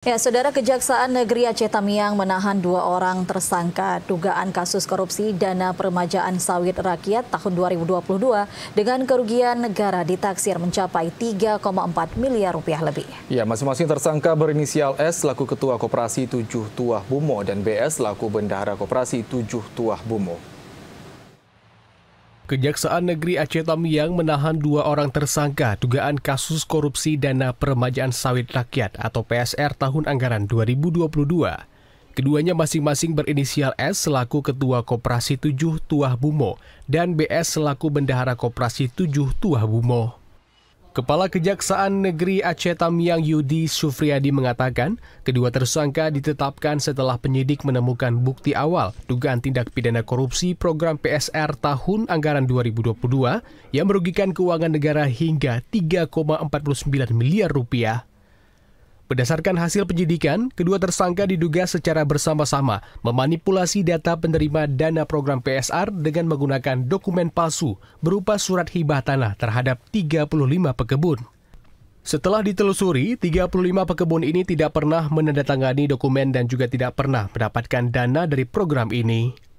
Ya, Saudara, Kejaksaan Negeri Aceh Tamiang menahan 2 orang tersangka dugaan kasus korupsi dana peremajaan sawit rakyat tahun 2022 dengan kerugian negara ditaksir mencapai 3,4 miliar rupiah lebih. Ya, masing-masing tersangka berinisial S selaku Ketua Koperasi 7 Tuah Bumo dan BS selaku Bendahara Koperasi 7 Tuah Bumo. Kejaksaan Negeri Aceh Tamiang menahan 2 orang tersangka dugaan kasus korupsi dana peremajaan sawit rakyat atau PSR tahun anggaran 2022. Keduanya masing-masing berinisial S selaku Ketua Koperasi 7 Tuah Bumo dan BS selaku Bendahara Koperasi 7 Tuah Bumo. Kepala Kejaksaan Negeri Aceh Tamiang Yudi Sufriyadi mengatakan, kedua tersangka ditetapkan setelah penyidik menemukan bukti awal dugaan tindak pidana korupsi program PSR tahun anggaran 2022 yang merugikan keuangan negara hingga 3,49 miliar rupiah. Berdasarkan hasil penyidikan, kedua tersangka diduga secara bersama-sama memanipulasi data penerima dana program PSR dengan menggunakan dokumen palsu berupa surat hibah tanah terhadap 35 pekebun. Setelah ditelusuri, 35 pekebun ini tidak pernah menandatangani dokumen dan juga tidak pernah mendapatkan dana dari program ini.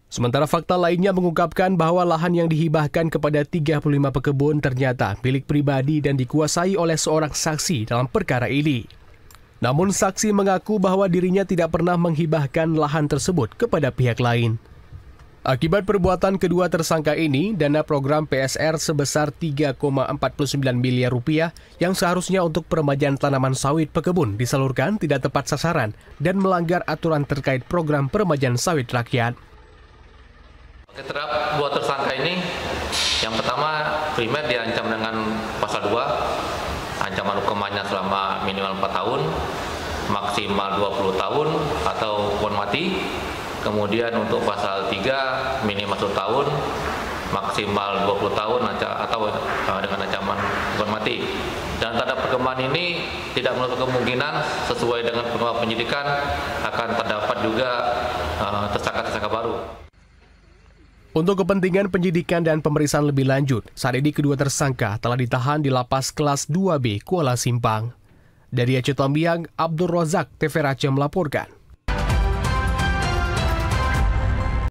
Sementara fakta lainnya mengungkapkan bahwa lahan yang dihibahkan kepada 35 pekebun ternyata milik pribadi dan dikuasai oleh seorang saksi dalam perkara ini. Namun saksi mengaku bahwa dirinya tidak pernah menghibahkan lahan tersebut kepada pihak lain. Akibat perbuatan kedua tersangka ini, dana program PSR sebesar 3,49 miliar rupiah yang seharusnya untuk peremajaan tanaman sawit pekebun disalurkan tidak tepat sasaran dan melanggar aturan terkait program peremajaan sawit rakyat. Terhadap 2 tersangka ini, yang pertama primer diancam dengan pasal 2, ancaman hukumannya selama minimal 4 tahun, maksimal 20 tahun atau hukuman mati. Kemudian untuk pasal 3 minimal 1 tahun, maksimal 20 tahun atau dengan ancaman hukuman mati. Dan terhadap perkembangan ini tidak menutup kemungkinan sesuai dengan pengembangan penyidikan akan terdapat juga tersangka-tersangka baru. Untuk kepentingan penyidikan dan pemeriksaan lebih lanjut, saat ini kedua tersangka telah ditahan di Lapas Kelas 2B Kuala Simpang. Dari Aceh Tamiang, Abdul Razak, TV Aceh melaporkan.